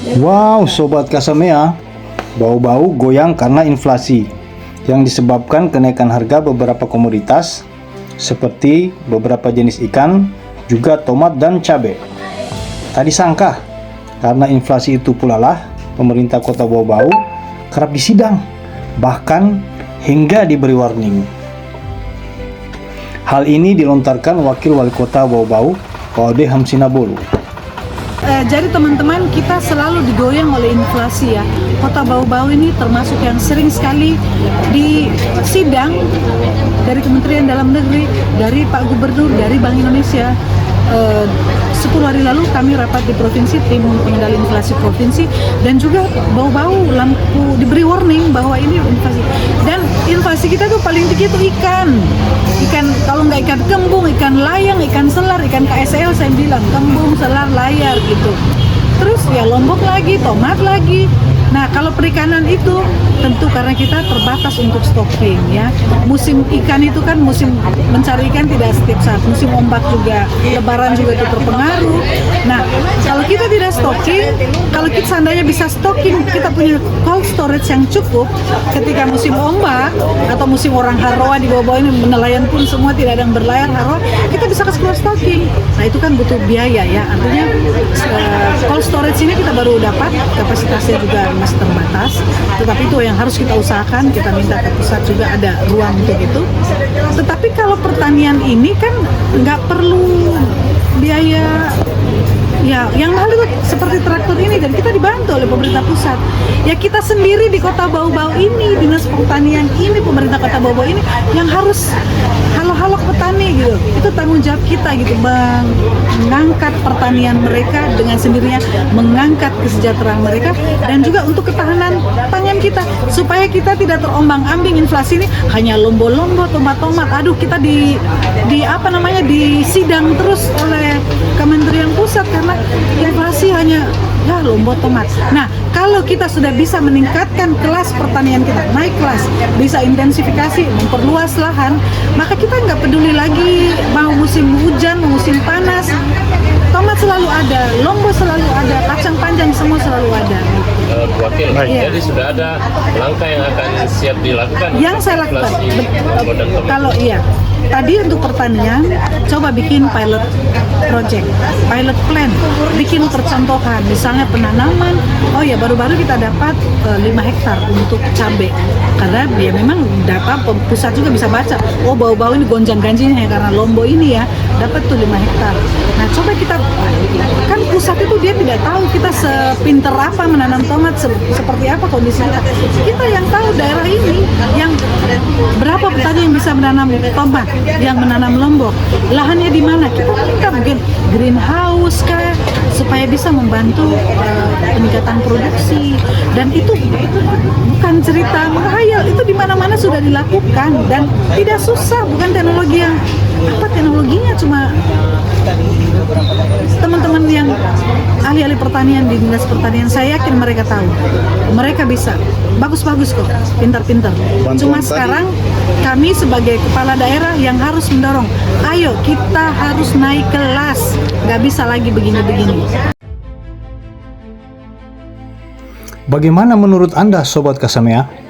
Wow, Sobat Kasamea, bau-bau goyang karena inflasi yang disebabkan kenaikan harga beberapa komoditas seperti beberapa jenis ikan, juga tomat dan cabai. Tak disangka, karena inflasi itu pula lah pemerintah kota Bau-Bau kerap disidang, bahkan hingga diberi warning. Hal ini dilontarkan Wakil Wali Kota Bau-Bau, Kaude Hamsina Bolu. Jadi teman-teman, kita selalu digoyang oleh inflasi ya. Kota Bau-Bau ini termasuk yang sering sekali disidang dari Kementerian Dalam Negeri, dari Pak Gubernur, dari Bank Indonesia. 10 hari lalu kami rapat di provinsi, tim pengendali inflasi provinsi, dan juga Bau-Bau lampu diberi warning bahwa ini inflasi. Dan inflasi kita tuh paling tinggi itu ikan kalau nggak ikan kembung, ikan layang, ikan selar, ikan KSL saya bilang kembung, selar, layar gitu. Terus ya lombok lagi, tomat lagi. Nah, kalau perikanan itu tentu karena kita terbatas untuk stocking ya. Musim ikan itu kan musim mencari ikan tidak setiap saat. Musim ombak juga, lebaran juga itu terpengaruh. Nah, kalau kita tidak stocking, kalau kita seandainya bisa stocking, kita punya cold storage yang cukup ketika musim ombak atau musim orang haroa di bawah-bawah ini, nelayan pun semua tidak ada yang berlayar haroa, kita bisa kasih keluar stocking. Nah, itu kan butuh biaya ya. Artinya cold storage ini kita baru dapat, kapasitasnya juga masih terbatas, tetapi itu yang harus kita usahakan. Kita minta ke pusat juga ada ruang untuk itu. Tetapi kalau pertanian ini kan nggak perlu biaya ya, yang mahal itu seperti traktor ini, dan kita dibantu oleh pemerintah pusat. Ya kita sendiri di kota Bau-Bau ini, dinas pertanian ini, pemerintah kota Bau-Bau ini yang harus halo-halo ke petani gitu. Itu tanggung jawab kita gitu, mengangkat pertanian mereka dengan sendirinya, mengangkat kesejahteraan mereka, dan juga untuk ketahanan pangan kita, supaya kita tidak terombang-ambing inflasi ini hanya lombo-lombo, tomat-tomat. Aduh, kita disidang terus oleh Kementerian Pusat karena inflasi hanya ya lombo tomat. Nah, kalau kita sudah bisa meningkatkan kelas pertanian kita, naik kelas, bisa intensifikasi, memperluas lahan, maka kita nggak peduli lagi mau musim hujan, mau musim panas, tomat selalu ada, lombo selalu ada, kacang panjang semua selalu ada. Wakil, jadi sudah ada langkah yang akan siap dilakukan. Yang saya lakukan, kalau iya. Tadi untuk pertanian, coba bikin pilot project, pilot plan, bikin percontohan, misalnya penanaman. Oh ya, baru-baru kita dapat 5 hektar untuk cabai, karena ya memang data pusat juga bisa baca. Oh, Bau-Bau ini gonjang-ganjingnya karena lombo ini ya, dapat tuh 5 hektar. Nah, coba kita, kan pusat itu dia tidak tahu kita sepinter apa menanam tomat, seperti apa kondisinya. Kita yang tahu daerah ini, yang berapa petani yang bisa menanam tomat, yang menanam lombok, lahannya di mana. Kita mungkin greenhouse kah, supaya bisa membantu peningkatan produksi. Dan itu bukan cerita menghayal, itu di mana-mana sudah dilakukan dan tidak susah. Bukan teknologi yang teknologinya cuma teman-teman yang ahli-ahli pertanian di dinas pertanian, saya yakin mereka tahu, mereka bisa bagus-bagus kok, pintar-pintar. Cuma sekarang kami sebagai kepala daerah yang harus mendorong, ayo kita harus naik kelas, nggak bisa lagi begini-begini. Bagaimana menurut Anda, Sobat Kasamea?